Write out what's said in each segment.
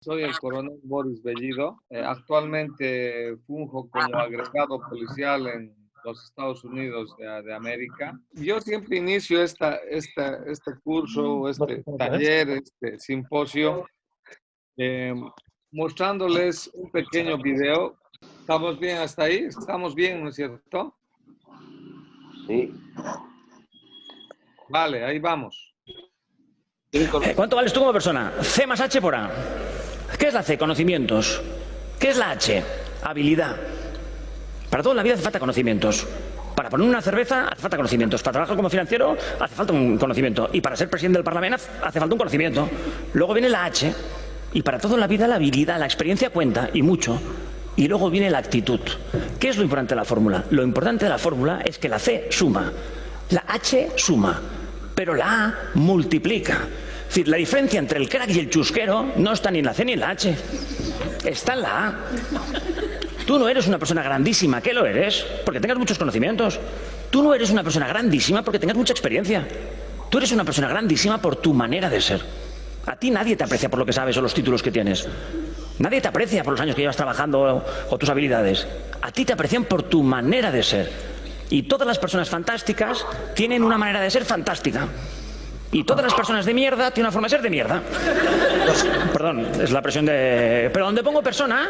Soy el coronel Boris Bellido. Actualmente funjo como agregado policial en los Estados Unidos de América. Yo siempre inicio este curso, este taller, este simposio, eh, mostrándoles un pequeño video. ¿Estamos bien hasta ahí? ¿Estamos bien, no es cierto? Sí. Vale, ahí vamos. ¿Cuánto vales tú como persona? C más H por A. ¿Qué es la C? Conocimientos. ¿Qué es la H? Habilidad. Para toda la vida hace falta conocimientos. Para poner una cerveza hace falta conocimientos. Para trabajar como financiero hace falta un conocimiento. Y para ser presidente del Parlamento hace falta un conocimiento. Luego viene la H. Y para toda la vida la habilidad, la experiencia cuenta, y mucho. Y luego viene la actitud. ¿Qué es lo importante de la fórmula? Lo importante de la fórmula es que la C suma. La H suma. Pero la A multiplica. Es decir, la diferencia entre el crack y el chusquero no está ni en la C ni en la H. Está en la A. Tú no eres una persona grandísima. ¿Qué lo eres? Porque tengas muchos conocimientos. Tú no eres una persona grandísima porque tengas mucha experiencia. Tú eres una persona grandísima por tu manera de ser. A ti nadie te aprecia por lo que sabes o los títulos que tienes. Nadie te aprecia por los años que llevas trabajando o tus habilidades. A ti te aprecian por tu manera de ser. Y todas las personas fantásticas tienen una manera de ser fantástica. Y todas las personas de mierda tienen una forma de ser de mierda. Perdón, es la presión de... Pero donde pongo persona,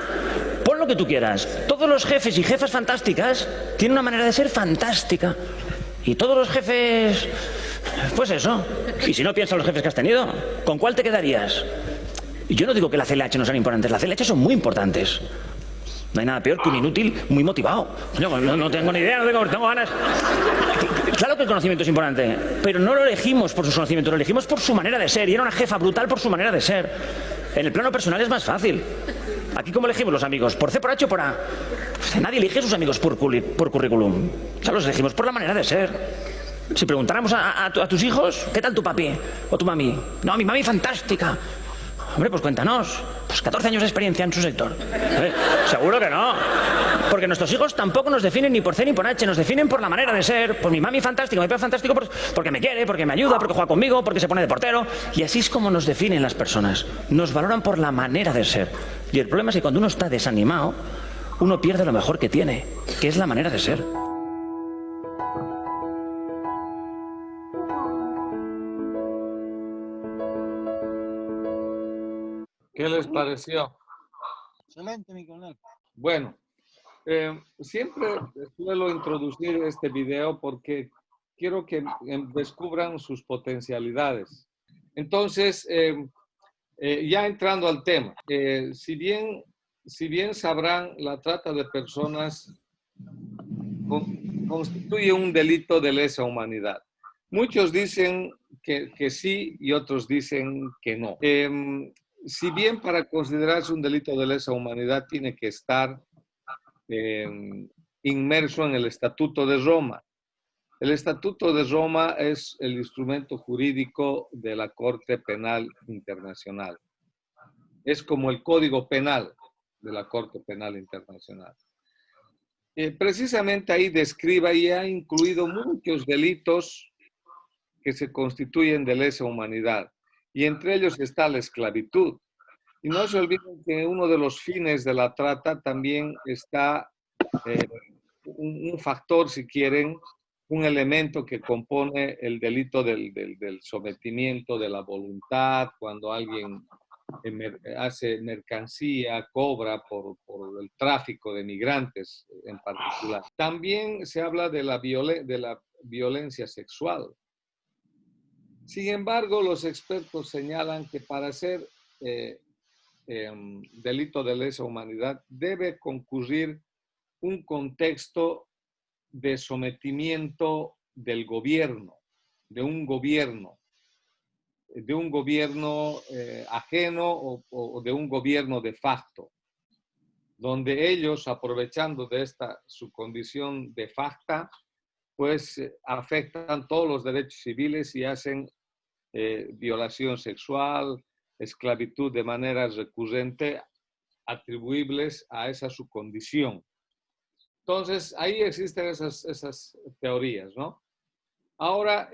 pon lo que tú quieras. Todos los jefes y jefas fantásticas tienen una manera de ser fantástica. Y todos los jefes... Pues eso. Y si no piensas en los jefes que has tenido, ¿con cuál te quedarías? Yo no digo que la CLH no sean importantes. Las CLH son muy importantes. No hay nada peor que un inútil muy motivado. No tengo ni idea, no tengo ganas. Claro que el conocimiento es importante, pero no lo elegimos por sus conocimientos, lo elegimos por su manera de ser. Y era una jefa brutal por su manera de ser. En el plano personal es más fácil. Aquí, ¿cómo elegimos los amigos? ¿Por C, por H o por A? Pues nadie elige a sus amigos por currículum. O sea, los elegimos por la manera de ser. Si preguntáramos a tus hijos, ¿qué tal tu papi o tu mami? No, mi mami fantástica. Hombre, pues cuéntanos. Pues 14 años de experiencia en su sector. Seguro que no. Porque nuestros hijos tampoco nos definen ni por C ni por H, nos definen por la manera de ser. Pues mi mami fantástica, mi papá fantástico, porque me quiere, porque me ayuda, porque juega conmigo, porque se pone de portero. Y así es como nos definen las personas. Nos valoran por la manera de ser. Y el problema es que cuando uno está desanimado, uno pierde lo mejor que tiene, que es la manera de ser. ¿Qué les pareció? Excelente, mi coronel. Bueno, siempre suelo introducir este video porque quiero que descubran sus potencialidades. Entonces, ya entrando al tema, si bien sabrán, la trata de personas constituye un delito de lesa humanidad. Muchos dicen que sí y otros dicen que no. Si bien para considerarse un delito de lesa humanidad tiene que estar inmerso en el Estatuto de Roma. El Estatuto de Roma es el instrumento jurídico de la Corte Penal Internacional. Es como el Código Penal de la Corte Penal Internacional. Precisamente ahí describe y ha incluido muchos delitos que se constituyen de lesa humanidad. Y entre ellos está la esclavitud. Y no se olviden que uno de los fines de la trata también está un factor, si quieren, un elemento que compone el delito del sometimiento de la voluntad, cuando alguien hace mercancía, cobra por el tráfico de migrantes en particular. También se habla de la violencia sexual. Sin embargo, los expertos señalan que para ser delito de lesa humanidad debe concurrir un contexto de sometimiento del gobierno, de un gobierno ajeno o de un gobierno de facto, donde ellos, aprovechando de su condición de facto, pues afectan todos los derechos civiles y hacen violación sexual, esclavitud de manera recurrente, atribuibles a esa su condición. Entonces, ahí existen esas teorías, ¿no? Ahora,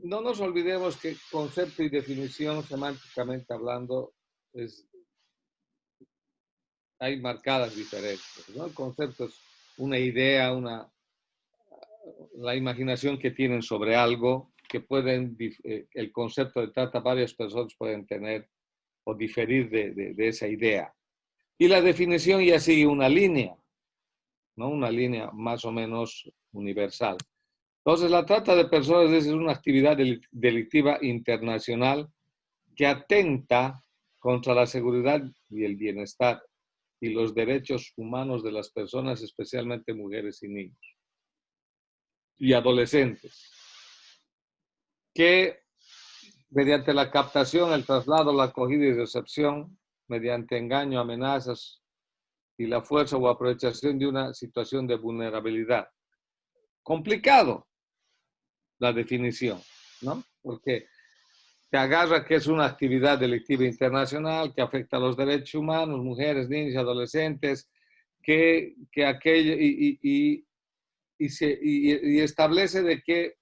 no nos olvidemos que concepto y definición, semánticamente hablando, hay marcadas diferencias, ¿no? El concepto es una idea, la imaginación que tienen sobre algo que el concepto de trata varias personas pueden tener o diferir de esa idea. Y la definición ya sigue una línea, ¿no? Una línea más o menos universal. Entonces, la trata de personas es una actividad delictiva internacional que atenta contra la seguridad y el bienestar y los derechos humanos de las personas, especialmente mujeres y niños y adolescentes, que mediante la captación, el traslado, la acogida y recepción, mediante engaño, amenazas y la fuerza o aprovechación de una situación de vulnerabilidad. Complicado la definición, ¿no? Porque te agarra que es una actividad delictiva internacional que afecta a los derechos humanos, mujeres, niños y adolescentes, que aquello y establece de que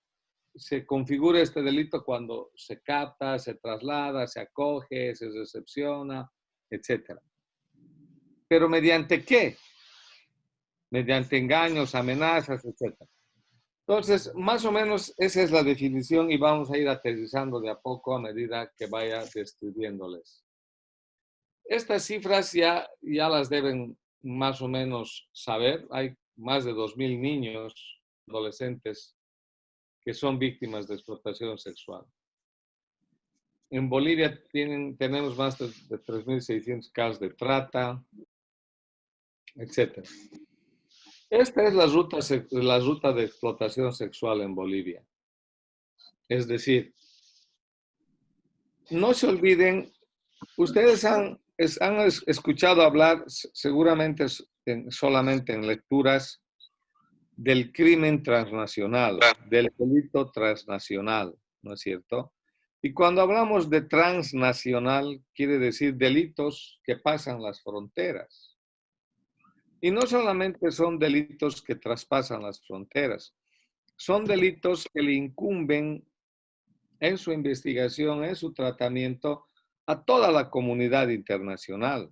se configura este delito cuando se capta, se traslada, se acoge, se recepciona, etc. ¿Pero mediante qué? Mediante engaños, amenazas, etc. Entonces, más o menos esa es la definición y vamos a ir aterrizando de a poco a medida que vaya describiéndoles. Estas cifras ya las deben más o menos saber. Hay más de 2.000 niños, adolescentes, que son víctimas de explotación sexual. En Bolivia tenemos más de 3.600 casos de trata, etc. Esta es la ruta de explotación sexual en Bolivia. Es decir, no se olviden, ustedes han escuchado hablar seguramente solamente en lecturas del crimen transnacional, del delito transnacional, ¿no es cierto? Y cuando hablamos de transnacional, quiere decir delitos que pasan las fronteras. Y no solamente son delitos que traspasan las fronteras, son delitos que le incumben en su investigación, en su tratamiento, a toda la comunidad internacional.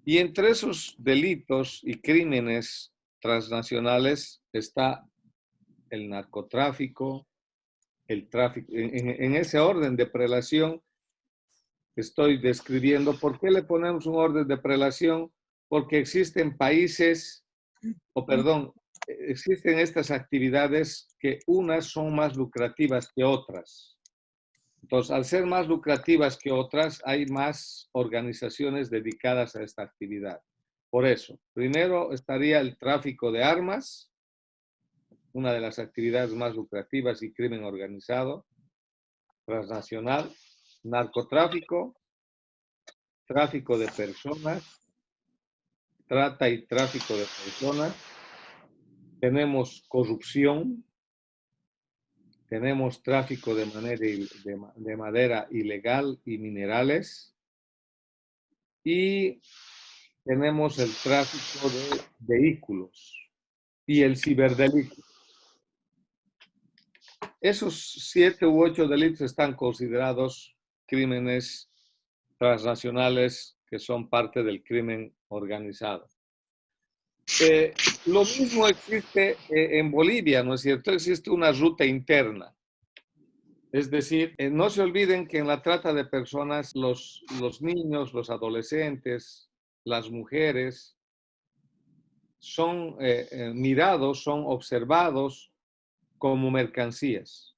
Y entre esos delitos y crímenes transnacionales está el narcotráfico, el tráfico. En ese orden de prelación estoy describiendo. ¿Por qué le ponemos un orden de prelación? Porque existen países, existen estas actividades que unas son más lucrativas que otras. Entonces, al ser más lucrativas que otras, hay más organizaciones dedicadas a esta actividad. Por eso, primero estaría el tráfico de armas, una de las actividades más lucrativas y crimen organizado, transnacional, narcotráfico, tráfico de personas, trata y tráfico de personas, tenemos corrupción, tenemos tráfico de madera ilegal y minerales, y tenemos el tráfico de vehículos y el ciberdelito. Esos 7 u 8 delitos están considerados crímenes transnacionales que son parte del crimen organizado. Lo mismo existe en Bolivia, ¿no es cierto? Existe una ruta interna. Es decir, no se olviden que en la trata de personas, los niños, los adolescentes, las mujeres, son mirados, son observados como mercancías.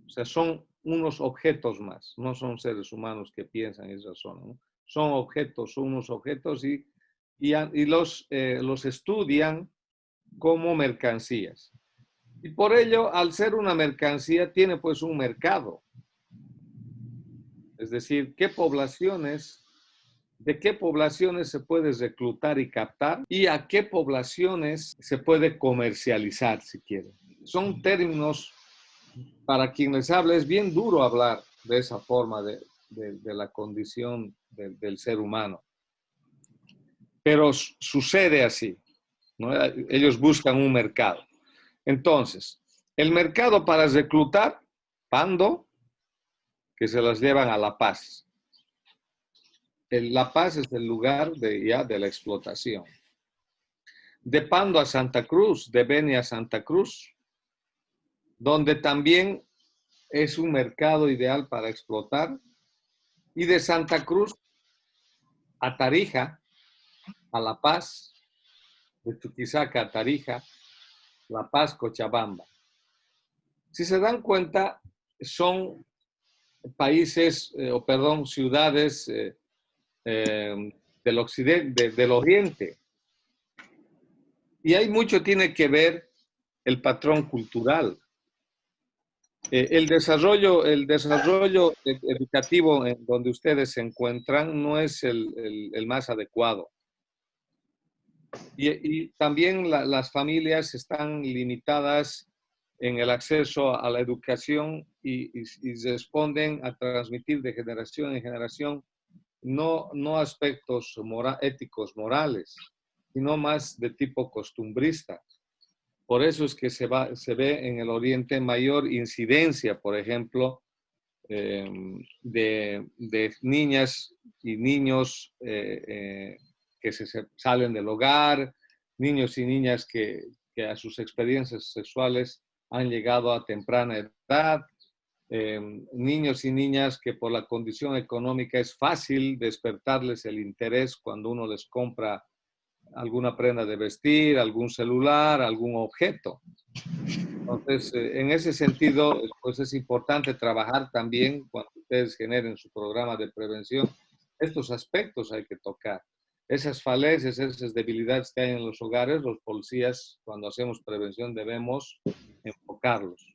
O sea, son unos objetos más, no son seres humanos que piensan y razonan, ¿no? Son objetos, son unos objetos y los estudian como mercancías. Y por ello, al ser una mercancía, tiene pues un mercado. Es decir, de qué poblaciones se puede reclutar y captar y a qué poblaciones se puede comercializar, si quieren. Son términos, para quien les habla, es bien duro hablar de esa forma de la condición del ser humano. Pero sucede así, ¿no? Ellos buscan un mercado. Entonces, el mercado para reclutar, Pando, que se las llevan a La Paz. La Paz es el lugar de la explotación. De Pando a Santa Cruz, de Beni a Santa Cruz, donde también es un mercado ideal para explotar, y de Santa Cruz a Tarija, a La Paz, de Chuquisaca a Tarija, La Paz, Cochabamba. Si se dan cuenta, son países, ciudades del occidente, del oriente. Y hay mucho tiene que ver el patrón cultural. El desarrollo educativo en donde ustedes se encuentran no es el más adecuado. Y también las familias están limitadas en el acceso a la educación y responden a transmitir de generación en generación no aspectos éticos, morales, sino más de tipo costumbrista. Por eso es que se ve en el Oriente mayor incidencia, por ejemplo, de niñas y niños que se salen del hogar, niños y niñas que a sus experiencias sexuales han llegado a temprana edad, niños y niñas que por la condición económica es fácil despertarles el interés cuando uno les compra alguna prenda de vestir, algún celular, algún objeto. Entonces, en ese sentido, pues es importante trabajar también cuando ustedes generen su programa de prevención. Estos aspectos hay que tocar. Esas falencias, esas debilidades que hay en los hogares, los policías, cuando hacemos prevención, debemos enfocarlos.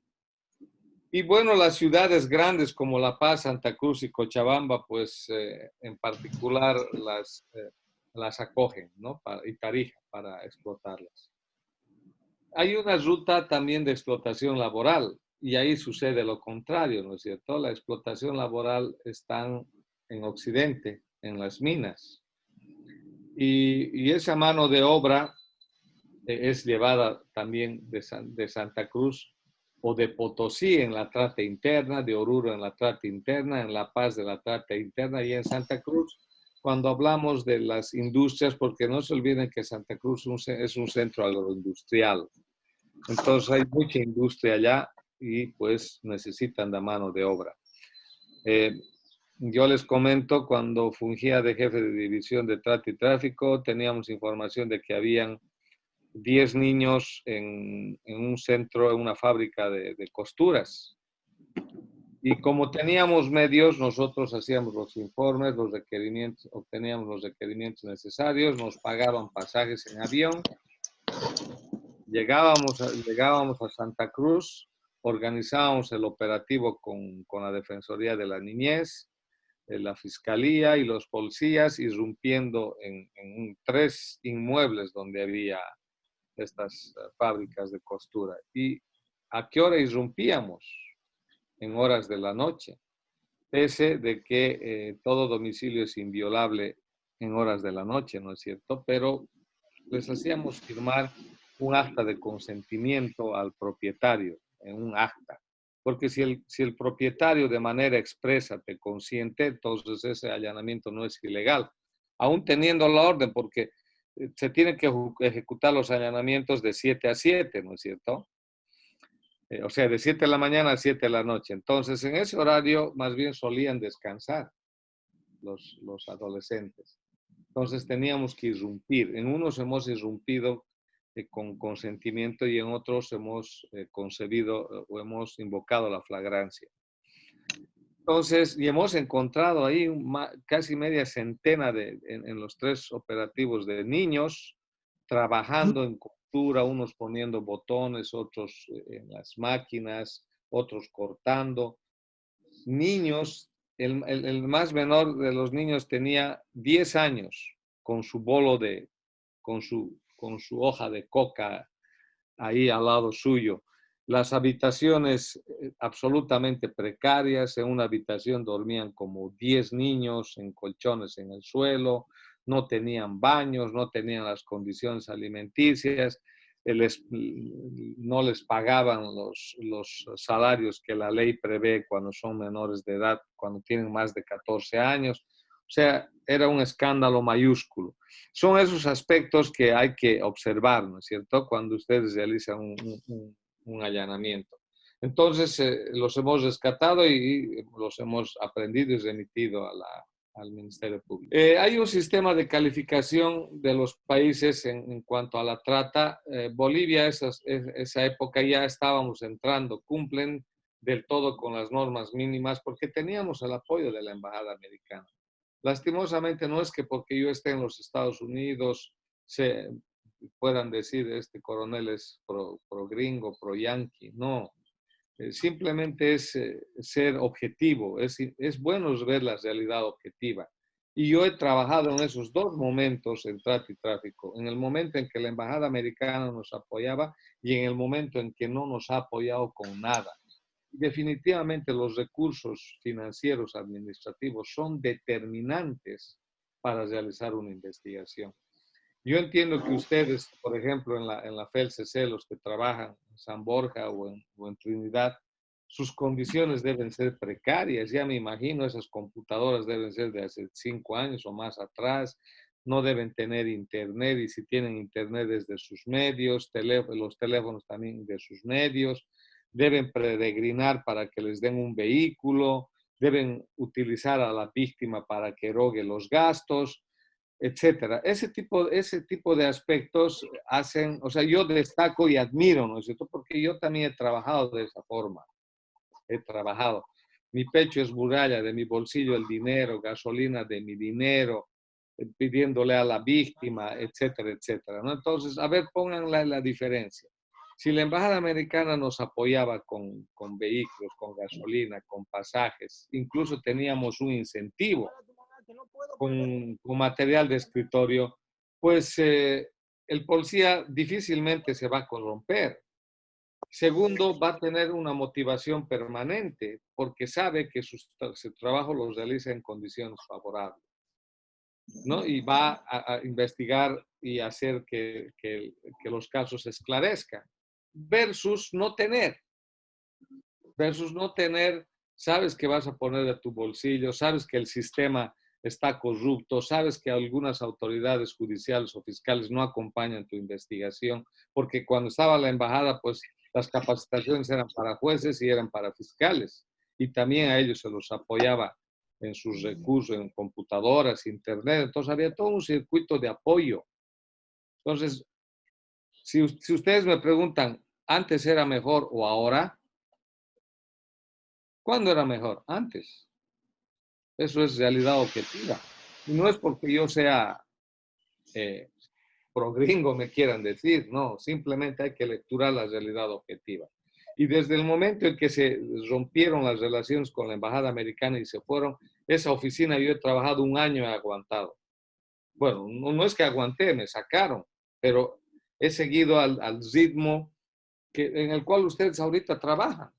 Y bueno, las ciudades grandes como La Paz, Santa Cruz y Cochabamba, pues en particular las acogen, ¿no? Y Tarija para explotarlas. Hay una ruta también de explotación laboral y ahí sucede lo contrario, ¿no es cierto? La explotación laboral está en Occidente, en las minas. Y esa mano de obra es llevada también de Santa Cruz o de Potosí en la trata interna, de Oruro en la trata interna, en La Paz de la trata interna y en Santa Cruz, cuando hablamos de las industrias, porque no se olviden que Santa Cruz es un centro agroindustrial. Entonces hay mucha industria allá y pues necesitan de mano de obra. Yo les comento, cuando fungía de jefe de división de trata y tráfico, teníamos información de que habían 10 niños en un centro, en una fábrica de costuras. Y como teníamos medios, nosotros hacíamos los informes, los requerimientos, obteníamos los requerimientos necesarios, nos pagaban pasajes en avión, llegábamos a Santa Cruz, organizábamos el operativo con la Defensoría de la Niñez, la Fiscalía y los policías, irrumpiendo en 3 inmuebles donde había estas fábricas de costura. ¿Y a qué hora irrumpíamos? En horas de la noche, pese de que todo domicilio es inviolable en horas de la noche, ¿no es cierto? Pero les hacíamos firmar un acta de consentimiento al propietario, en un acta. Porque si el propietario de manera expresa te consiente, entonces ese allanamiento no es ilegal, aún teniendo la orden, porque se tienen que ejecutar los allanamientos de 7 a 7, ¿no es cierto? O sea, de 7 de la mañana a 7 de la noche. Entonces, en ese horario más bien solían descansar los adolescentes. Entonces, teníamos que irrumpir. En unos hemos irrumpido con consentimiento y en otros hemos concebido o hemos invocado la flagrancia. Entonces, y hemos encontrado ahí casi media centena en los 3 operativos de niños trabajando en costura, unos poniendo botones, otros en las máquinas, otros cortando. Niños, el más menor de los niños tenía 10 años con su bolo con su hoja de coca ahí al lado suyo. Las habitaciones absolutamente precarias. En una habitación dormían como 10 niños en colchones en el suelo, no tenían baños, no tenían las condiciones alimenticias, no les pagaban los salarios que la ley prevé cuando son menores de edad, cuando tienen más de 14 años. sea, era un escándalo mayúsculo. Son esos aspectos que hay que observar, ¿no es cierto?, cuando ustedes realizan un allanamiento. Entonces, los hemos rescatado y los hemos aprendido y remitido al Ministerio Público. Hay un sistema de calificación de los países en cuanto a la trata. Bolivia, esa época ya estábamos entrando, cumplen del todo con las normas mínimas porque teníamos el apoyo de la Embajada Americana. Lastimosamente no es que porque yo esté en los Estados Unidos se puedan decir este coronel es pro gringo, pro yanqui, no. Simplemente es ser objetivo, es bueno ver la realidad objetiva. Y yo he trabajado en esos dos momentos en trata y tráfico, en el momento en que la Embajada Americana nos apoyaba y en el momento en que no nos ha apoyado con nada. Definitivamente los recursos financieros administrativos son determinantes para realizar una investigación. Yo entiendo que ustedes, por ejemplo, en la FELCC, los que trabajan en San Borja o en Trinidad, sus condiciones deben ser precarias. Ya me imagino, esas computadoras deben ser de hace 5 años o más atrás, no deben tener internet y si tienen internet desde sus medios, los teléfonos también de sus medios, deben peregrinar para que les den un vehículo, deben utilizar a la víctima para que erogue los gastos, etcétera. Ese tipo de aspectos hacen, o sea, yo destaco y admiro, ¿no es cierto? Porque yo también he trabajado de esa forma. He trabajado. Mi pecho es muralla, de mi bolsillo el dinero, gasolina de mi dinero, pidiéndole a la víctima, etcétera, etcétera, ¿no? Entonces, a ver, pongan la diferencia. Si la Embajada Americana nos apoyaba con vehículos, con gasolina, con pasajes, incluso teníamos un incentivo con material de escritorio, pues el policía difícilmente se va a corromper. Segundo, va a tener una motivación permanente porque sabe que su trabajo lo realiza en condiciones favorables, ¿no? Y va a investigar y hacer que los casos se esclarezcan. Versus no tener, sabes que vas a poner de tu bolsillo, sabes que el sistema está corrupto, sabes que algunas autoridades judiciales o fiscales no acompañan tu investigación, porque cuando estaba la embajada, pues las capacitaciones eran para jueces y eran para fiscales, y también a ellos se los apoyaba en sus recursos, en computadoras, internet, entonces había todo un circuito de apoyo. Entonces, si ustedes me preguntan, ¿antes era mejor o ahora? ¿Cuándo era mejor? Antes. Eso es realidad objetiva. Y no es porque yo sea pro gringo, me quieran decir, no, simplemente hay que lecturar la realidad objetiva. Y desde el momento en que se rompieron las relaciones con la Embajada Americana y se fueron, esa oficina yo he trabajado 1 año y he aguantado. Bueno, no es que aguanté, me sacaron, pero he seguido al ritmo en el cual ustedes ahorita trabajan.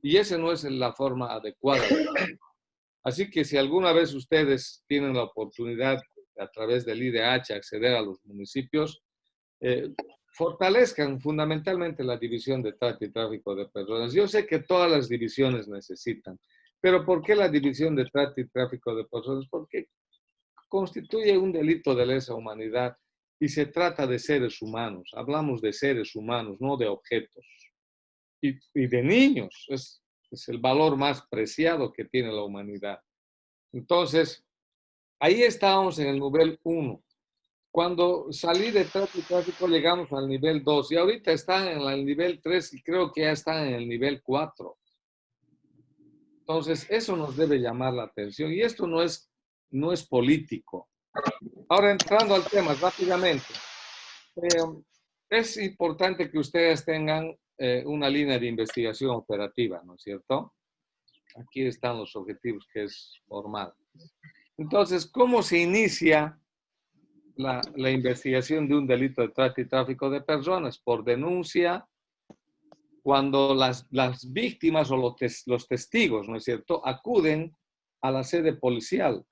Y esa no es la forma adecuada. Así que si alguna vez ustedes tienen la oportunidad a través del IDH acceder a los municipios, fortalezcan fundamentalmente la división de trata y tráfico de personas. Yo sé que todas las divisiones necesitan, pero ¿por qué la división de trata y tráfico de personas? Porque constituye un delito de lesa humanidad y se trata de seres humanos. Hablamos de seres humanos, no de objetos. Y de niños. Es el valor más preciado que tiene la humanidad. Entonces, ahí estábamos en el nivel 1. Cuando salí de trata y tráfico llegamos al nivel 2 y ahorita están en el nivel 3 y creo que ya están en el nivel 4. Entonces, eso nos debe llamar la atención y esto no es político. Ahora, entrando al tema rápidamente, es importante que ustedes tengan una línea de investigación operativa, ¿no es cierto? Aquí están los objetivos, que es formal. Entonces, ¿cómo se inicia la investigación de un delito de trata y tráfico de personas? Por denuncia, cuando las víctimas o los testigos, ¿no es cierto?, acuden a la sede policial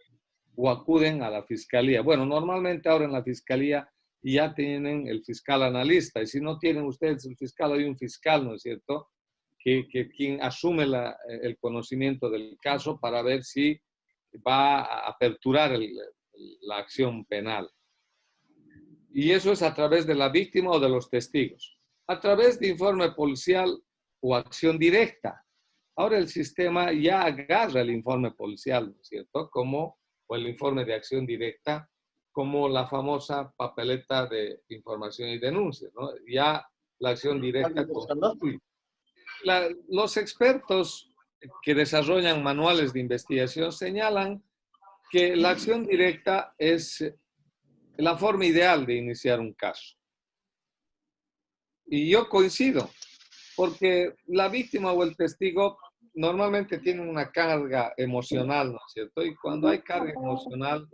o acuden a la fiscalía. Bueno, normalmente ahora en la fiscalía ya tienen el fiscal analista, y si no tienen ustedes el fiscal, hay un fiscal, ¿no es cierto?, que quien asume el conocimiento del caso para ver si va a aperturar la acción penal. Y eso es a través de la víctima o de los testigos. A través de informe policial o acción directa. Ahora el sistema ya agarra el informe policial, ¿no es cierto? O el informe de acción directa, como la famosa papeleta de información y denuncia, ¿no? Ya la acción directa constituye. Los expertos que desarrollan manuales de investigación señalan que la acción directa es la forma ideal de iniciar un caso. Y yo coincido, porque la víctima o el testigo normalmente tienen una carga emocional, ¿no es cierto? Y cuando hay carga emocional,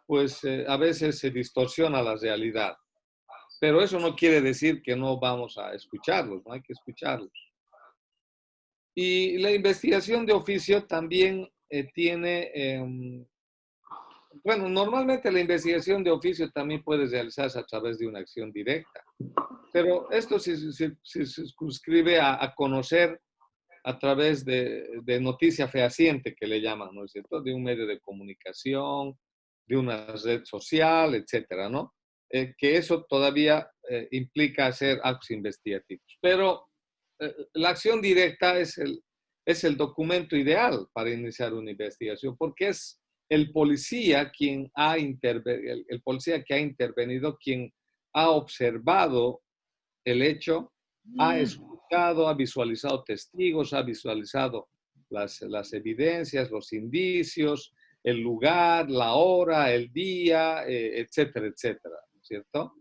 pues a veces se distorsiona la realidad. Pero eso no quiere decir que no vamos a escucharlos, no hay que escucharlos. Y la investigación de oficio también tiene, bueno, normalmente la investigación de oficio también puede realizarse a través de una acción directa, pero esto se circunscribe a conocer a través de noticia fehaciente, que le llaman, ¿no es cierto? De un medio de comunicación, de una red social, etcétera, ¿no? Que eso todavía implica hacer actos investigativos. Pero la acción directa es el documento ideal para iniciar una investigación, porque es el policía quien el policía que ha intervenido, quien ha observado el hecho, ha escuchado, ha visualizado testigos, ha visualizado las evidencias, los indicios, el lugar, la hora, el día, etcétera, etcétera, ¿cierto?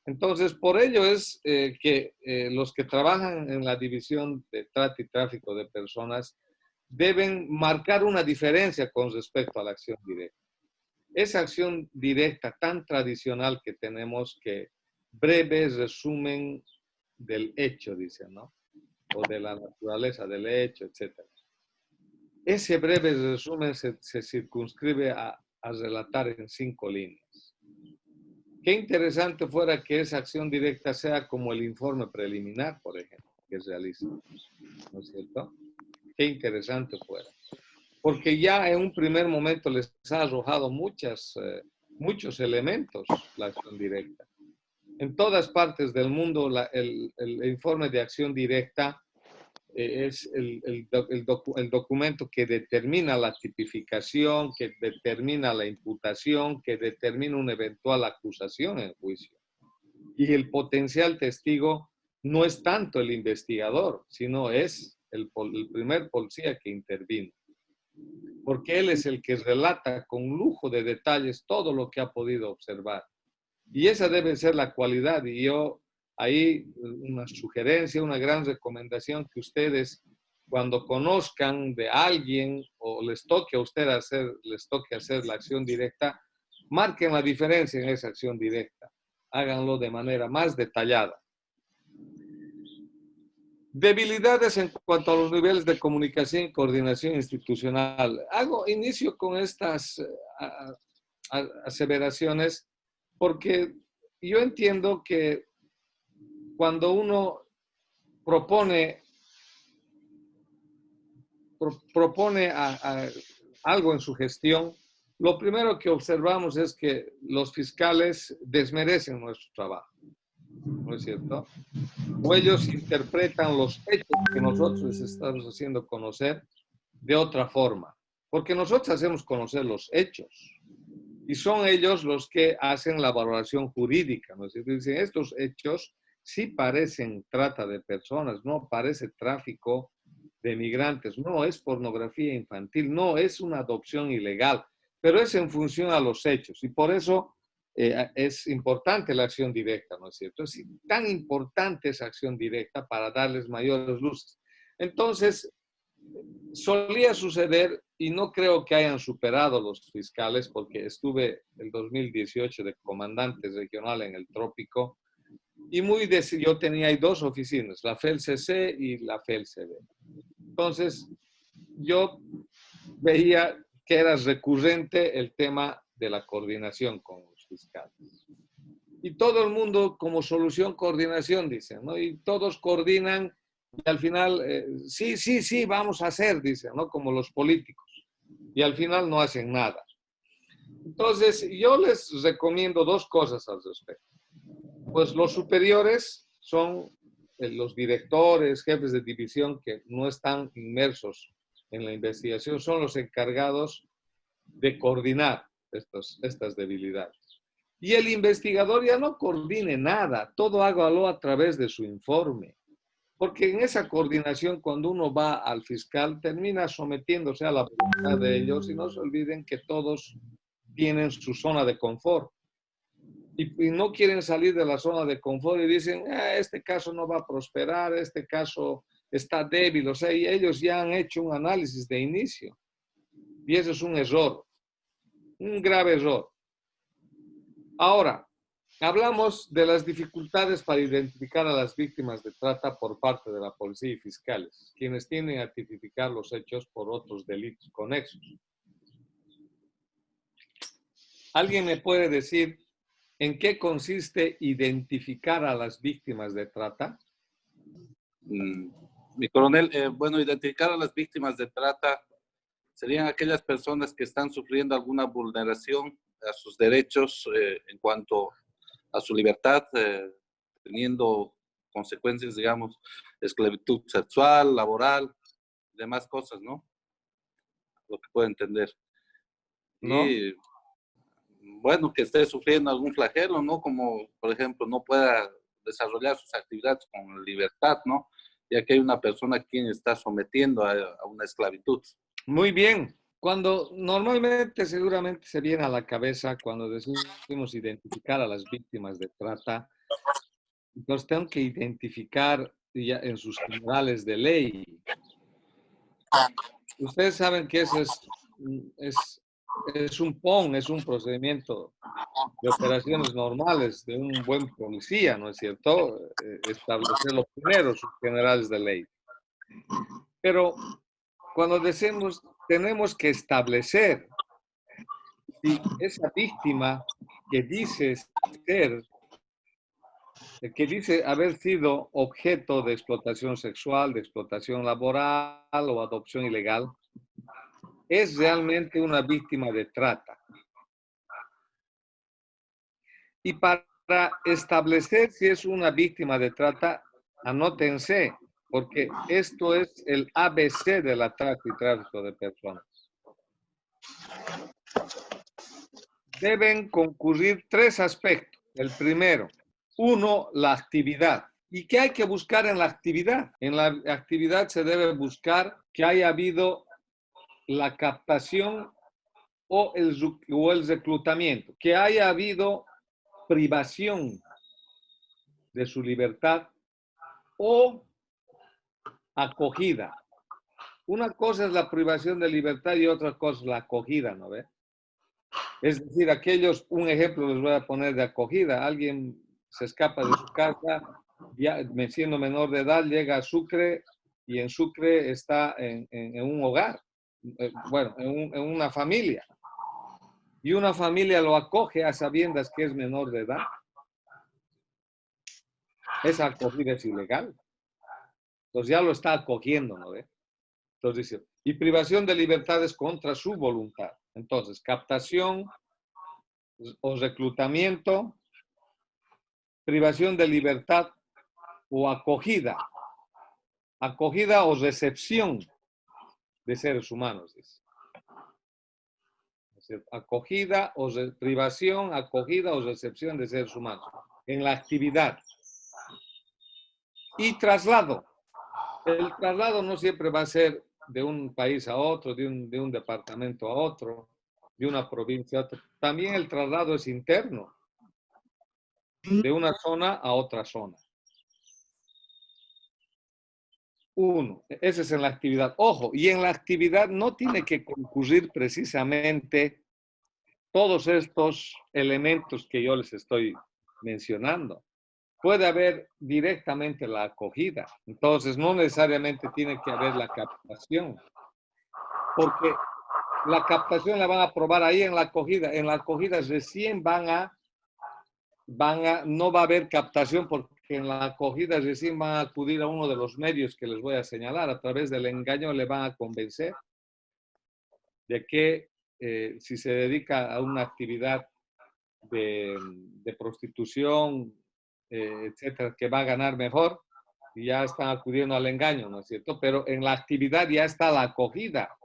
Entonces, por ello es que los que trabajan en la división de trata y tráfico de personas deben marcar una diferencia con respecto a la acción directa. Esa acción directa tan tradicional que tenemos, que breve resumen del hecho, dicen, ¿no? O de la naturaleza del hecho, etc. Ese breve resumen se circunscribe a relatar en 5 líneas. Qué interesante fuera que esa acción directa sea como el informe preliminar, por ejemplo, que se realiza, ¿no es cierto? Qué interesante fuera. Porque ya en un primer momento les ha arrojado muchos elementos la acción directa. En todas partes del mundo el informe de acción directa es el documento que determina la tipificación, que determina la imputación, que determina una eventual acusación en juicio. Y el potencial testigo no es tanto el investigador, sino es el primer policía que intervino. Porque él es el que relata con lujo de detalles todo lo que ha podido observar. Y esa debe ser la cualidad. Y yo, ahí, una sugerencia, una gran recomendación, que ustedes, cuando conozcan de alguien o les toque hacer la acción directa, marquen la diferencia en esa acción directa. Háganlo de manera más detallada. Debilidades en cuanto a los niveles de comunicación y coordinación institucional. Inicio con estas aseveraciones porque yo entiendo que cuando uno propone algo en su gestión, lo primero que observamos es que los fiscales desmerecen nuestro trabajo, ¿no es cierto? O ellos interpretan los hechos que nosotros les estamos haciendo conocer de otra forma, porque nosotros hacemos conocer los hechos y son ellos los que hacen la valoración jurídica, ¿no es cierto? Dicen, estos hechos sí parecen trata de personas, no parece tráfico de migrantes, no es pornografía infantil, no es una adopción ilegal, pero es en función a los hechos y por eso es importante la acción directa, ¿no es cierto? Es tan importante esa acción directa para darles mayores luces. Entonces, solía suceder, y no creo que hayan superado los fiscales, porque estuve el 2018 de comandante regional en el Trópico, y yo tenía ahí 2 oficinas, la FELCC y la FELCB. Entonces, yo veía que era recurrente el tema de la coordinación con los fiscales. Y todo el mundo como solución coordinación, dicen, ¿no? Y todos coordinan y al final, sí, vamos a hacer, dicen, ¿no? Como los políticos. y al final no hacen nada. Entonces, yo les recomiendo dos cosas al respecto. Pues los superiores son los directores, jefes de división que no están inmersos en la investigación, son los encargados de coordinar estas debilidades. Y el investigador ya no coordine nada, todo hágalo a través de su informe. Porque en esa coordinación, cuando uno va al fiscal, termina sometiéndose a la voluntad de ellos y no se olviden que todos tienen su zona de confort. Y no quieren salir de la zona de confort y dicen, este caso no va a prosperar, este caso está débil. O sea, y ellos ya han hecho un análisis de inicio. Y eso es un error, un grave error. Ahora, hablamos de las dificultades para identificar a las víctimas de trata por parte de la policía y fiscales, quienes tienden a tipificar los hechos por otros delitos conexos. ¿Alguien me puede decir en qué consiste identificar a las víctimas de trata? Mi coronel, bueno, identificar a las víctimas de trata serían aquellas personas que están sufriendo alguna vulneración a sus derechos en cuanto a su libertad, teniendo consecuencias, digamos, esclavitud sexual, laboral, demás cosas, ¿no? Lo que puedo entender. ¿No? Y, bueno, que esté sufriendo algún flagelo, ¿no? Como, por ejemplo, no pueda desarrollar sus actividades con libertad, ¿no? Ya que hay una persona a quien está sometiendo a una esclavitud. Muy bien. Cuando normalmente, seguramente se viene a la cabeza cuando decimos identificar a las víctimas de trata, entonces tengo que identificar ya en sus generales de ley. Ustedes saben que eso es un PON, es un procedimiento de operaciones normales de un buen policía, ¿no es cierto? Establecer lo primero, sus generales de ley. Pero cuando decimos, tenemos que establecer si esa víctima que dice ser, que dice haber sido objeto de explotación sexual, de explotación laboral o adopción ilegal, es realmente una víctima de trata. Y para establecer si es una víctima de trata, anótense, porque esto es el ABC de la trata y tráfico de personas. Deben concurrir tres aspectos. El primero, uno, la actividad. ¿Y qué hay que buscar en la actividad? En la actividad se debe buscar que haya habido la captación o el reclutamiento, que haya habido privación de su libertad o acogida. Una cosa es la privación de libertad y otra cosa es la acogida, ¿no ve? Es decir, aquellos, un ejemplo les voy a poner de acogida. Alguien se escapa de su casa, ya siendo menor de edad, llega a Sucre y en Sucre está en un hogar, bueno, en una familia. Y una familia lo acoge a sabiendas que es menor de edad. Esa acogida es ilegal. Entonces ya lo está acogiendo, ¿no ve? Entonces dice, y privación de libertades contra su voluntad. Entonces, captación o reclutamiento, privación de libertad o acogida. Acogida o recepción de seres humanos, dice. Acogida o privación, acogida o recepción de seres humanos. En la actividad. Y traslado. El traslado no siempre va a ser de un país a otro, de un departamento a otro, de una provincia a otra. También el traslado es interno, de una zona a otra zona. Uno, ese es en la actividad. Ojo, y en la actividad no tiene que concurrir precisamente todos estos elementos que yo les estoy mencionando. Puede haber directamente la acogida. Entonces, no necesariamente tiene que haber la captación. Porque la captación la van a probar ahí en la acogida. En la acogida recién no va a haber captación porque en la acogida recién van a acudir a uno de los medios que les voy a señalar. A través del engaño le van a convencer. de que si se dedica a una actividad de prostitución, etcétera, que va a ganar mejor, y ya están acudiendo al engaño, ¿no es cierto? Pero en la actividad ya está la acogida,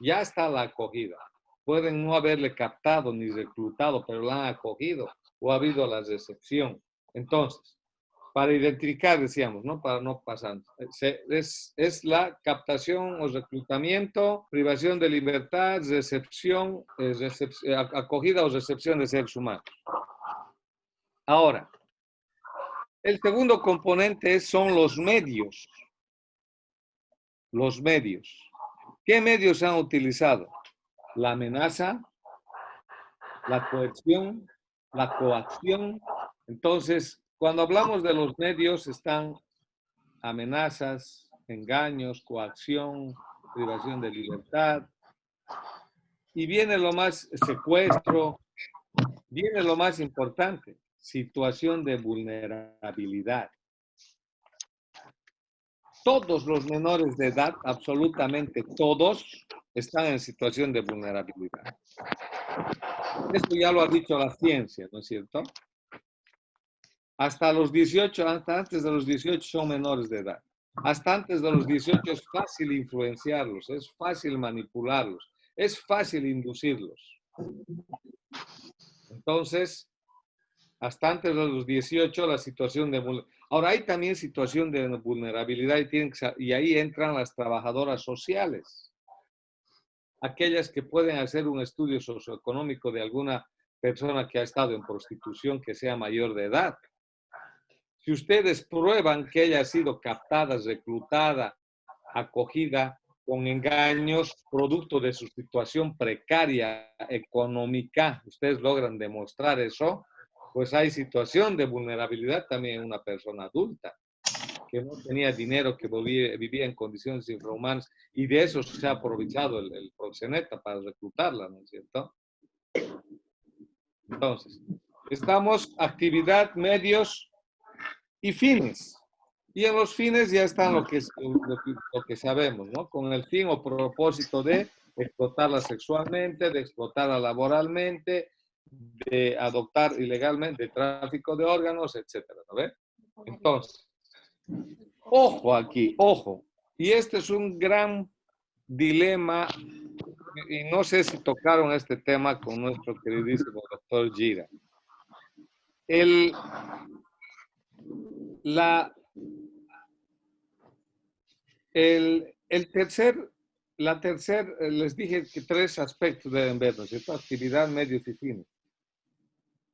ya está la acogida. Pueden no haberle captado ni reclutado, pero la han acogido, o ha habido la recepción. Entonces, para identificar, decíamos, ¿no? Para no pasar. Es la captación o reclutamiento, privación de libertad, recepción, acogida o recepción de seres humanos. Ahora, el segundo componente son los medios. Los medios. ¿Qué medios han utilizado? La amenaza, la coerción, la coacción. Entonces, cuando hablamos de los medios, están amenazas, engaños, coacción, privación de libertad. Y viene lo más, secuestro, viene lo más importante, situación de vulnerabilidad. Todos los menores de edad, absolutamente todos, están en situación de vulnerabilidad. Esto ya lo ha dicho la ciencia, ¿no es cierto? Hasta los 18, hasta antes de los 18 son menores de edad. Hasta antes de los 18 es fácil influenciarlos, es fácil manipularlos, es fácil inducirlos. Entonces, hasta antes de los 18 la situación de vulnerabilidad. Ahora hay también situación de vulnerabilidad y ahí entran las trabajadoras sociales. Aquellas que pueden hacer un estudio socioeconómico de alguna persona que ha estado en prostitución que sea mayor de edad. Si ustedes prueban que ella ha sido captada, reclutada, acogida con engaños, producto de su situación precaria económica, ustedes logran demostrar eso, pues hay situación de vulnerabilidad también en una persona adulta que no tenía dinero, que vivía en condiciones infrahumanas, y de eso se ha aprovechado el proxeneta para reclutarla, ¿no es cierto? Entonces, estamos actividad, medios y fines. Y en los fines ya están lo que sabemos, ¿no? Con el fin o propósito de explotarla sexualmente, de explotarla laboralmente, de adoptar ilegalmente, de tráfico de órganos, etcétera, ¿no ve? Entonces, ojo aquí, ojo. Y este es un gran dilema, y no sé si tocaron este tema con nuestro queridísimo doctor Gira. Les dije que 3 aspectos deben ver, ¿no es cierto? Actividad, medios y fines.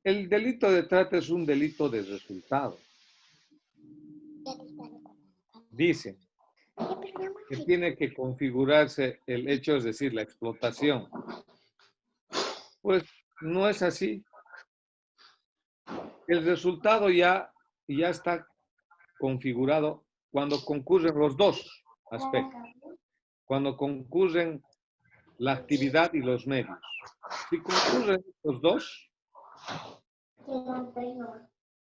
El delito de trata es un delito de resultado. Dice que tiene que configurarse el hecho, es decir, la explotación. Pues no es así. El resultado ya está configurado cuando concurren los dos aspectos. Cuando concurren la actividad y los medios. Si concurren los dos,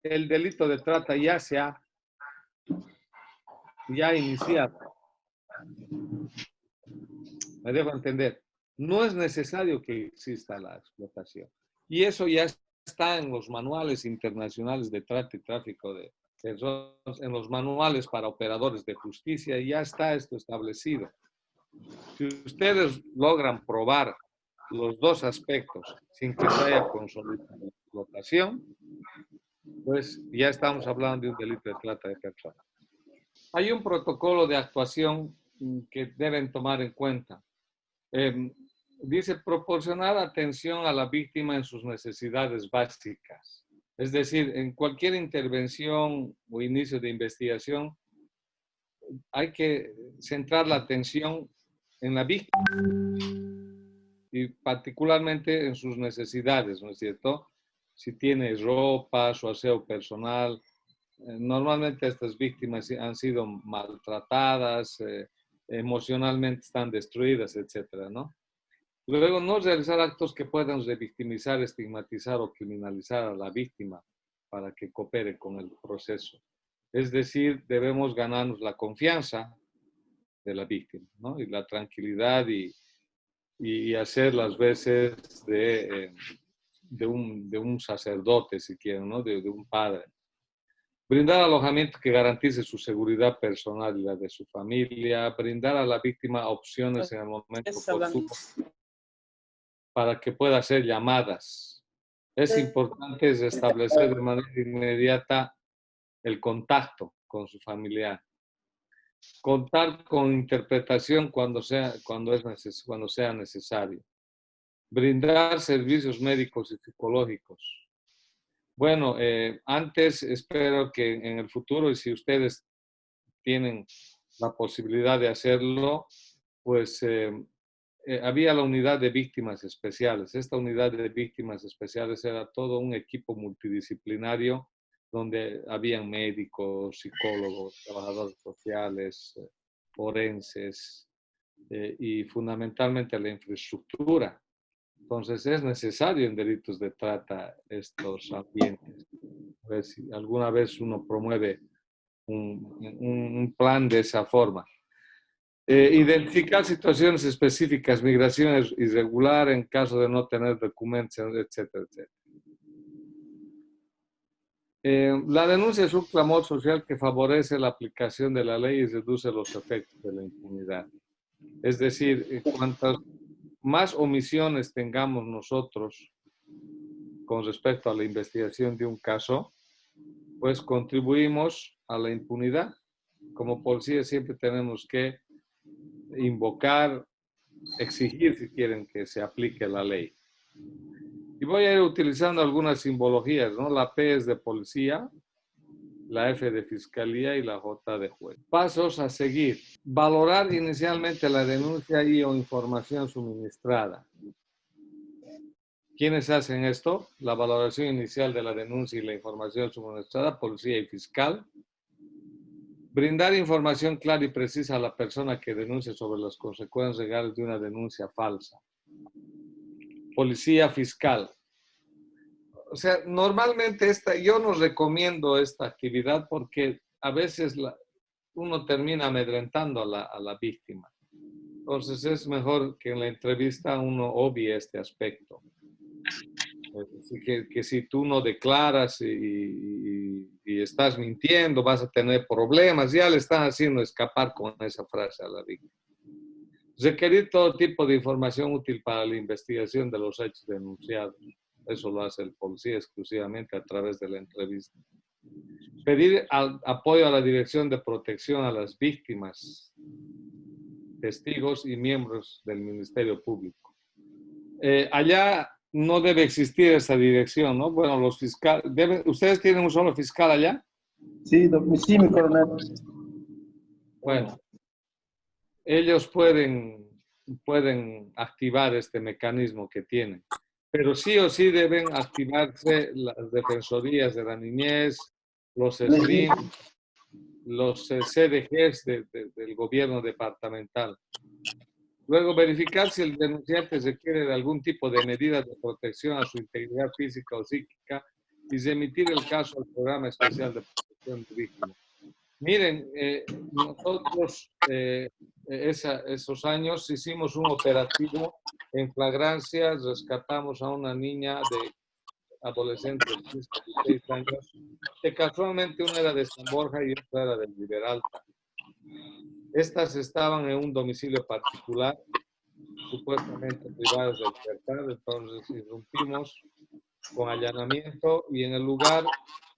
el delito de trata ya se ha iniciado. Me dejo entender. No es necesario que exista la explotación. Y eso ya está en los manuales internacionales de trata y tráfico de personas, en los manuales para operadores de justicia, ya está esto establecido. Si ustedes logran probar los dos aspectos sin que se haya consolidado la explotación, pues ya estamos hablando de un delito de trata de personas. Hay un protocolo de actuación que deben tomar en cuenta. Dice proporcionar atención a la víctima en sus necesidades básicas. Es decir, en cualquier intervención o inicio de investigación hay que centrar la atención en la víctima y particularmente en sus necesidades, ¿no es cierto? Si tiene ropa, su aseo personal. Normalmente estas víctimas han sido maltratadas, emocionalmente están destruidas, etcétera, ¿no? Luego, no realizar actos que puedan revictimizar, estigmatizar o criminalizar a la víctima para que coopere con el proceso. Es decir, debemos ganarnos la confianza de la víctima, ¿no? Y la tranquilidad y y hacer las veces de un sacerdote, si quieren, ¿no? de un padre. Brindar alojamiento que garantice su seguridad personal y la de su familia. Brindar a la víctima opciones en el momento oportuno para que pueda hacer llamadas. Es importante establecer de manera inmediata el contacto con su familiar. Contar con interpretación cuando sea necesario. Brindar servicios médicos y psicológicos. Bueno, antes espero que en el futuro, y si ustedes tienen la posibilidad de hacerlo, pues había la unidad de víctimas especiales. Esta unidad de víctimas especiales era todo un equipo multidisciplinario donde habían médicos, psicólogos, trabajadores sociales, forenses y fundamentalmente la infraestructura. Entonces es necesario en delitos de trata estos ambientes. A ver si alguna vez uno promueve un plan de esa forma. Identificar situaciones específicas, migración irregular en caso de no tener documentos, etcétera, etcétera. La denuncia es un clamor social que favorece la aplicación de la ley y reduce los efectos de la impunidad. Es decir, cuantas más omisiones tengamos nosotros con respecto a la investigación de un caso, pues contribuimos a la impunidad. Como policía siempre tenemos que invocar, exigir si quieren que se aplique la ley. Y voy a ir utilizando algunas simbologías, ¿no? La P es de policía, la F de fiscalía y la J de juez. Pasos a seguir. Valorar inicialmente la denuncia y o información suministrada. ¿Quiénes hacen esto? La valoración inicial de la denuncia y la información suministrada, policía y fiscal. Brindar información clara y precisa a la persona que denuncia sobre las consecuencias legales de una denuncia falsa. Policía fiscal. O sea, normalmente yo no recomiendo esta actividad porque a veces uno termina amedrentando a la víctima. Entonces es mejor que en la entrevista uno obvie este aspecto. Así que si tú no declaras y estás mintiendo, vas a tener problemas. Ya le están haciendo escapar con esa frase a la víctima. Requerir todo tipo de información útil para la investigación de los hechos denunciados. Eso lo hace el policía exclusivamente a través de la entrevista. Pedir apoyo a la Dirección de Protección a las Víctimas, testigos y miembros del Ministerio Público. Allá no debe existir esa dirección, ¿no? Bueno, los fiscales, ¿ustedes tienen un solo fiscal allá? Sí, sí, mi coronel. Bueno, ellos pueden activar este mecanismo que tienen, pero sí o sí deben activarse las defensorías de la niñez, los SLIM, los CDGs del gobierno departamental. Luego, verificar si el denunciante requiere de algún tipo de medidas de protección a su integridad física o psíquica y remitir el caso al Programa Especial de Protección de Víctimas. Miren, nosotros esos años hicimos un operativo en flagrancia, rescatamos a una niña de adolescente de 16 años, que casualmente una era de San Borja y otra era del Liberalta. Estas estaban en un domicilio particular, supuestamente privadas de libertad, entonces irrumpimos con allanamiento y en el lugar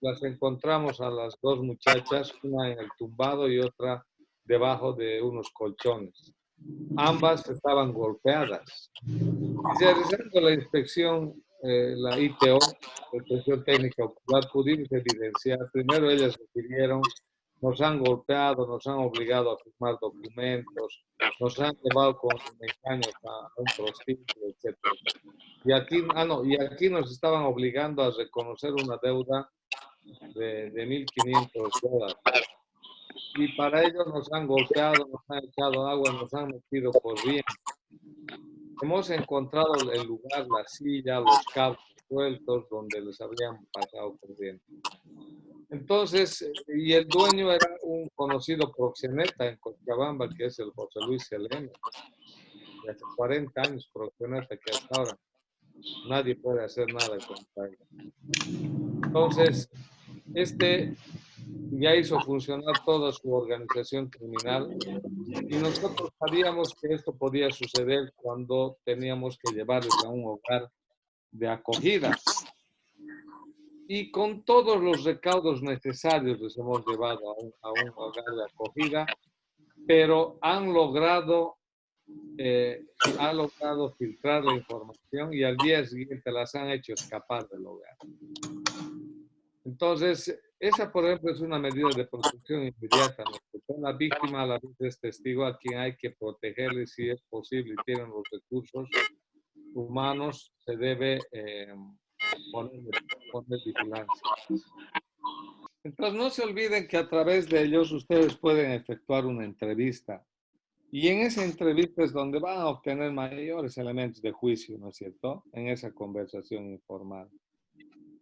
las encontramos a las dos muchachas, una en el tumbado y otra debajo de unos colchones. Ambas estaban golpeadas. Y realizando la inspección, la ITO, la Inspección Técnica Ocular, pudimos evidenciar, primero ellas refirieron, nos han golpeado, nos han obligado a firmar documentos, nos han llevado con engaños a un prostíbulo, etc. Y aquí nos estaban obligando a reconocer una deuda de $1,500. Y para ello nos han golpeado, nos han echado agua, nos han metido por bien. Hemos encontrado el lugar, la silla, los cables sueltos donde les habían pasado corriente. Entonces, y el dueño era un conocido proxeneta en Cochabamba, que es el José Luis Selene. de hace 40 años, proxeneta, que hasta ahora nadie puede hacer nada contra él. Entonces, este ya hizo funcionar toda su organización criminal y nosotros sabíamos que esto podía suceder cuando teníamos que llevarles a un hogar de acogida. Y con todos los recaudos necesarios les hemos llevado a un hogar de acogida, pero han logrado filtrar la información y al día siguiente las han hecho escapar del hogar. Entonces, esa, por ejemplo, es una medida de protección inmediata, ¿no? Porque la víctima a la vez es testigo a quien hay que protegerle si es posible y tienen los recursos humanos, se debe poner vigilancia. Entonces, no se olviden que a través de ellos ustedes pueden efectuar una entrevista. Y en esa entrevista es donde van a obtener mayores elementos de juicio, ¿no es cierto? En esa conversación informal.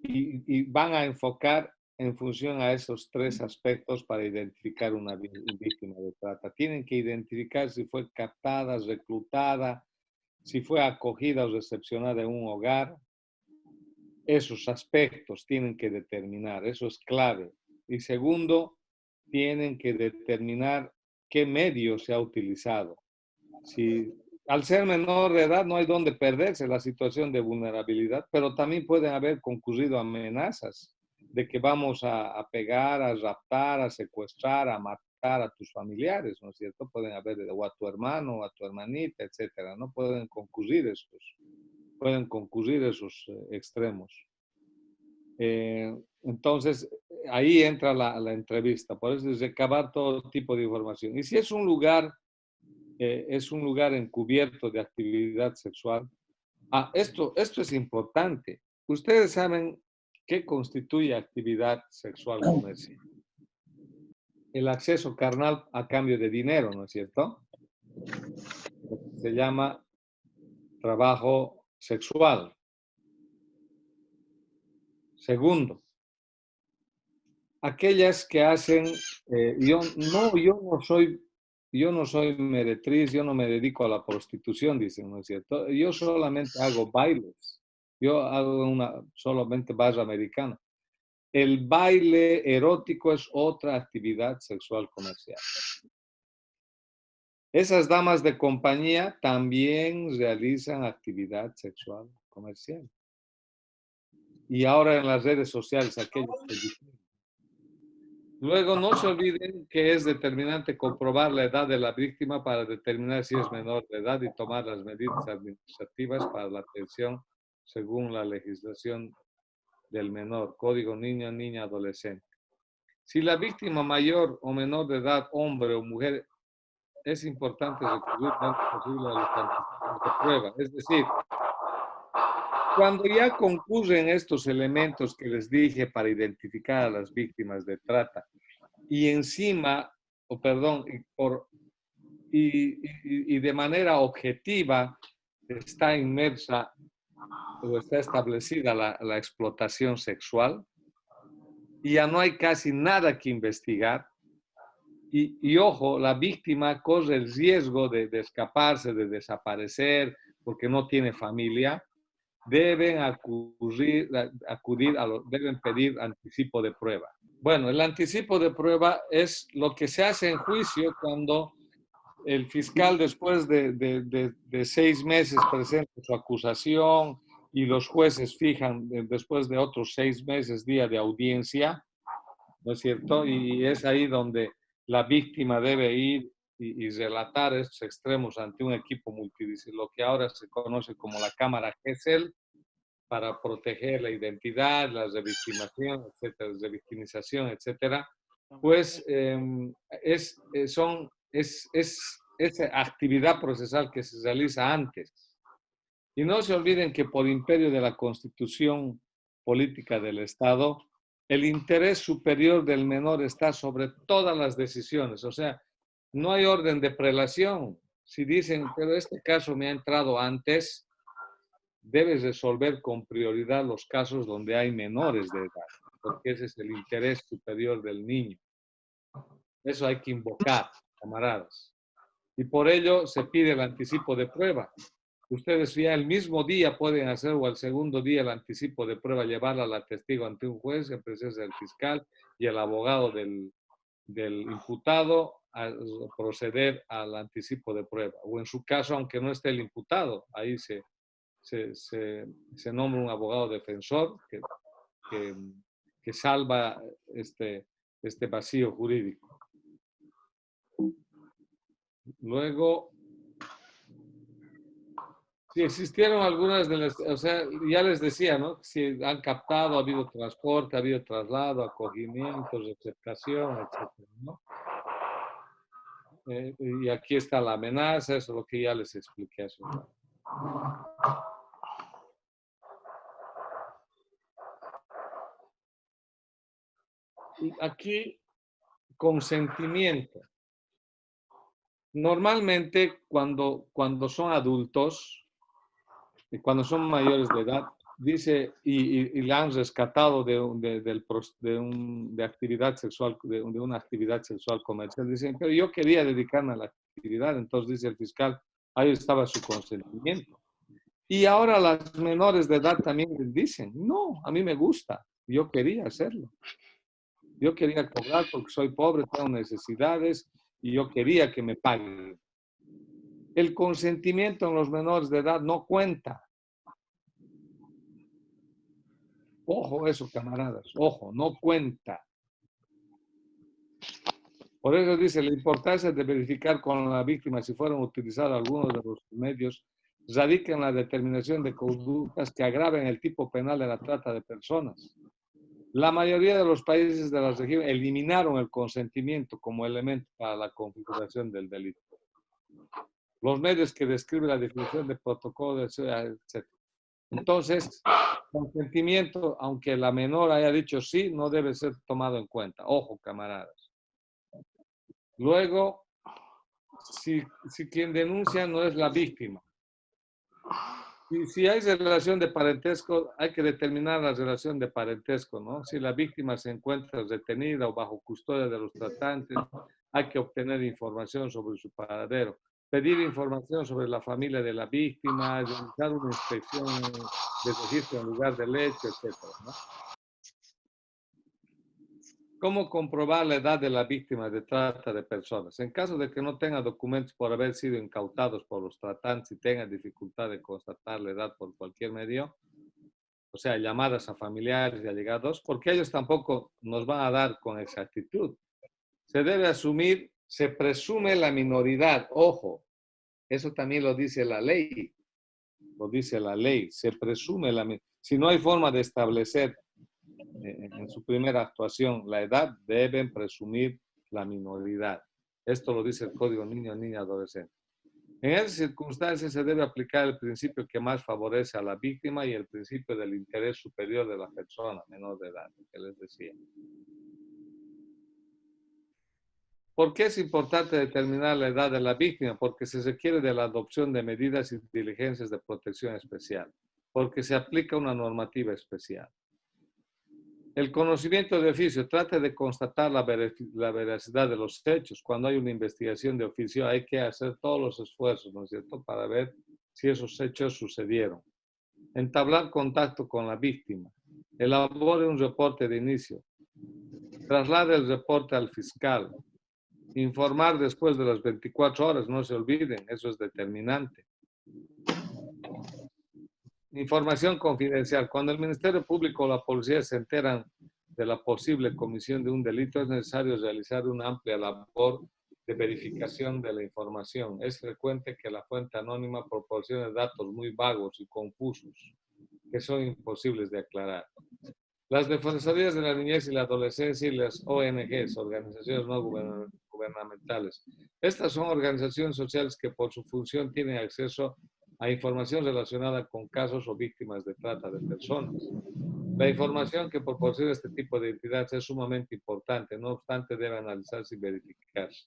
Y van a enfocar en función a esos tres aspectos para identificar una víctima de trata. Tienen que identificar si fue captada, reclutada, si fue acogida o recepcionada en un hogar. Esos aspectos tienen que determinar, eso es clave. Y segundo, tienen que determinar qué medio se ha utilizado. Si al ser menor de edad no hay donde perderse la situación de vulnerabilidad, pero también pueden haber concurrido amenazas de que vamos a pegar, a raptar, a secuestrar, a matar a tus familiares, ¿no es cierto? Pueden haber, o a tu hermano, o a tu hermanita, etcétera, ¿no? Pueden concurrir esos extremos. Entonces, ahí entra la entrevista, por eso es recabar todo tipo de información. Y si es un lugar encubierto de actividad sexual. Esto es importante. Ustedes saben qué constituye actividad sexual comercial. El acceso carnal a cambio de dinero, ¿no es cierto? Se llama trabajo sexual. Segundo, aquellas que hacen, yo no soy meretriz, yo no me dedico a la prostitución, dicen, ¿no es cierto? Yo solamente hago bailes. Yo hago solamente barra americana. El baile erótico es otra actividad sexual comercial. Esas damas de compañía también realizan actividad sexual comercial. Y ahora en las redes sociales, aquellos que dicen. Luego, no se olviden que es determinante comprobar la edad de la víctima para determinar si es menor de edad y tomar las medidas administrativas para la atención según la legislación del menor, Código Niño, Niña, Adolescente. Si la víctima mayor o menor de edad, hombre o mujer, es importante recurrir lo antes posible a los anticipos de prueba. Es decir, cuando ya concurren estos elementos que les dije para identificar a las víctimas de trata, y encima, y de manera objetiva está inmersa o está establecida la explotación sexual, y ya no hay casi nada que investigar, y ojo, la víctima corre el riesgo de escaparse, de desaparecer, porque no tiene familia, deben deben pedir anticipo de prueba. Bueno, el anticipo de prueba es lo que se hace en juicio cuando el fiscal, después de 6 meses, presenta su acusación y los jueces fijan después de otros 6 meses día de audiencia, ¿no es cierto? Y es ahí donde la víctima debe ir y relatar estos extremos ante un equipo multidisciplinario, lo que ahora se conoce como la Cámara GESEL, para proteger la identidad, la revictimización, etcétera, revictimización, etcétera, pues es actividad procesal que se realiza antes. Y no se olviden que por imperio de la Constitución Política del Estado, el interés superior del menor está sobre todas las decisiones. O sea, no hay orden de prelación. Si dicen, pero este caso me ha entrado antes, debes resolver con prioridad los casos donde hay menores de edad, porque ese es el interés superior del niño. Eso hay que invocar, camaradas. y por ello se pide el anticipo de prueba. Ustedes ya el mismo día pueden hacer o el segundo día el anticipo de prueba, llevarla a la testigo ante un juez en presencia del fiscal y el abogado del imputado a proceder al anticipo de prueba. O en su caso, aunque no esté el imputado, ahí se nombra un abogado defensor que salva este vacío jurídico. Luego, si existieron algunas de las, o sea, ya les decía, ¿no? Si han captado, ha habido transporte, ha habido traslado, acogimiento, receptación, etcétera, ¿no? Y aquí está la amenaza, eso es lo que ya les expliqué hace un rato. Y aquí, consentimiento. Normalmente, cuando son adultos, y cuando son mayores de edad, dice, y la han rescatado de actividad sexual, de una actividad sexual comercial, dicen, pero yo quería dedicarme a la actividad, entonces dice el fiscal, ahí estaba su consentimiento. Y ahora las menores de edad también les dicen, no, a mí me gusta, yo quería hacerlo. Yo quería cobrar porque soy pobre, tengo necesidades y yo quería que me paguen. El consentimiento en los menores de edad no cuenta. Ojo eso, camaradas, ojo, no cuenta. Por eso dice, la importancia de verificar con la víctima si fueron utilizados algunos de los medios radica en la determinación de conductas que agraven el tipo penal de la trata de personas. La mayoría de los países de la región eliminaron el consentimiento como elemento para la configuración del delito. Los medios que describen la definición de protocolo, etc. Entonces, consentimiento, aunque la menor haya dicho sí, no debe ser tomado en cuenta. Ojo, camaradas. Luego, si quien denuncia no es la víctima. Y si hay relación de parentesco, hay que determinar la relación de parentesco, ¿no? Si la víctima se encuentra retenida o bajo custodia de los tratantes, hay que obtener información sobre su paradero, pedir información sobre la familia de la víctima, realizar una inspección de registro en lugar del hecho, etc., ¿no? ¿Cómo comprobar la edad de la víctima de trata de personas? En caso de que no tenga documentos por haber sido incautados por los tratantes y tenga dificultad de constatar la edad por cualquier medio, o sea, llamadas a familiares y allegados, porque ellos tampoco nos van a dar con exactitud. Se debe asumir, se presume la minoridad. Ojo, eso también lo dice la ley. Lo dice la ley, se presume la minoridad. Si no hay forma de establecer en su primera actuación la edad, deben presumir la minoridad. Esto lo dice el Código Niño, Niña, Adolescente. En esas circunstancias se debe aplicar el principio que más favorece a la víctima y el principio del interés superior de la persona menor de edad, que les decía. ¿Por qué es importante determinar la edad de la víctima? Porque se requiere de la adopción de medidas y diligencias de protección especial, porque se aplica una normativa especial. El conocimiento de oficio trata de constatar la veracidad de los hechos. Cuando hay una investigación de oficio hay que hacer todos los esfuerzos, ¿no es cierto?, para ver si esos hechos sucedieron. Entablar contacto con la víctima. Elabore un reporte de inicio. Traslade el reporte al fiscal. Informar después de las 24 horas, no se olviden, eso es determinante. Información confidencial. Cuando el Ministerio Público o la policía se enteran de la posible comisión de un delito, es necesario realizar una amplia labor de verificación de la información. Es frecuente que la fuente anónima proporcione datos muy vagos y confusos, que son imposibles de aclarar. Las Defensorías de la Niñez y la Adolescencia y las ONGs, organizaciones no gubernamentales. Estas son organizaciones sociales que por su función tienen acceso a información relacionada con casos o víctimas de trata de personas. La información que proporciona este tipo de entidades es sumamente importante, no obstante debe analizarse y verificarse.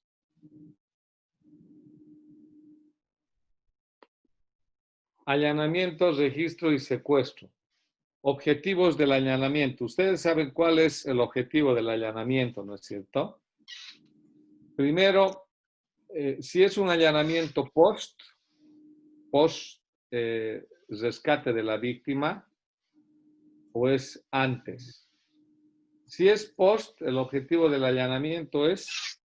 Allanamiento, registro y secuestro. Objetivos del allanamiento. Ustedes saben cuál es el objetivo del allanamiento, ¿no es cierto? Primero, si es un allanamiento post rescate de la víctima o es antes. Si es post, el objetivo del allanamiento es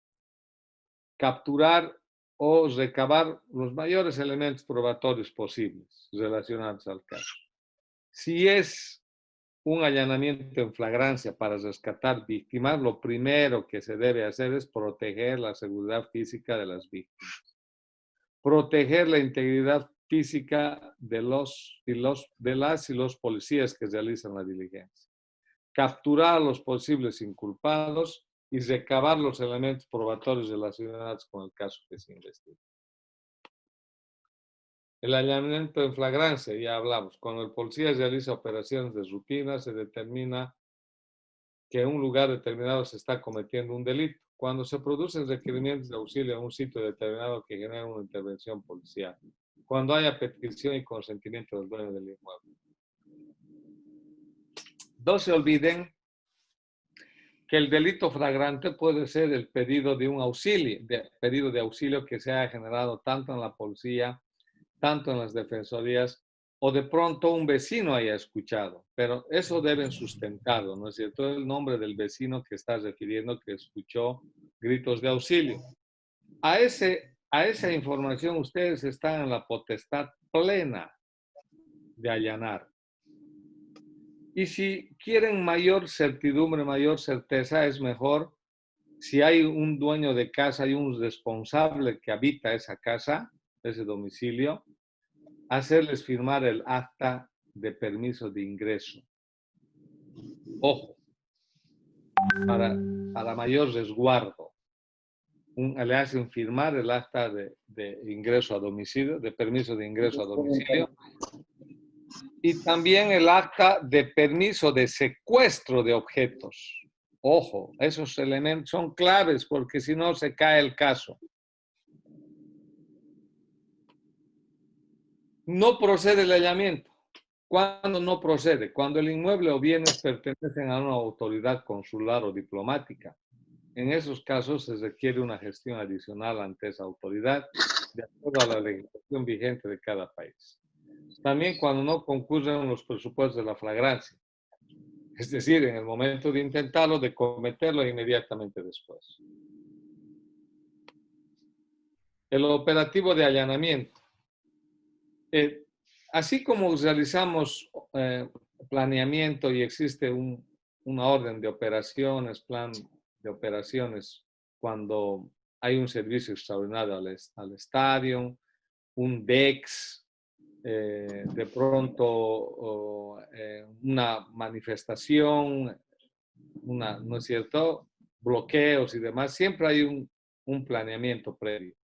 capturar o recabar los mayores elementos probatorios posibles relacionados al caso. Si es un allanamiento en flagrancia para rescatar víctimas, lo primero que se debe hacer es proteger la seguridad física de las víctimas. Proteger la integridad física de las y los policías que realizan la diligencia. Capturar a los posibles inculpados y recabar los elementos probatorios relacionados con el caso que se investiga. El allanamiento en flagrancia, ya hablamos. Cuando el policía realiza operaciones de rutina, se determina que en un lugar determinado se está cometiendo un delito. Cuando se producen requerimientos de auxilio en un sitio determinado que genera una intervención policial. Cuando haya petición y consentimiento del dueño del inmueble. No se olviden que el delito flagrante puede ser el pedido de un auxilio, pedido de auxilio que se haya generado tanto en la policía, tanto en las defensorías, o de pronto un vecino haya escuchado, pero eso deben sustentarlo, ¿no es cierto? El nombre del vecino que está refiriendo que escuchó gritos de auxilio. A esa información ustedes están en la potestad plena de allanar. Y si quieren mayor certidumbre, mayor certeza, es mejor si hay un dueño de casa y un responsable que habita esa casa, ese domicilio, hacerles firmar el acta de permiso de ingreso. Ojo, para mayor resguardo. Le hacen firmar el acta de ingreso a domicilio, de permiso de ingreso a domicilio, y también el acta de permiso de secuestro de objetos. Ojo, esos elementos son claves porque si no se cae el caso. No procede el allanamiento. ¿Cuándo no procede? Cuando el inmueble o bienes pertenecen a una autoridad consular o diplomática. En esos casos se requiere una gestión adicional ante esa autoridad de acuerdo a la legislación vigente de cada país. También cuando no concurren los presupuestos de la flagrancia. Es decir, en el momento de intentarlo, de cometerlo inmediatamente después. El operativo de allanamiento. Así como realizamos planeamiento y existe una orden de operaciones, plan de operaciones, cuando hay un servicio extraordinario al estadio, un DEX, de pronto una manifestación, ¿no es cierto? Bloqueos y demás, siempre hay un planeamiento previo.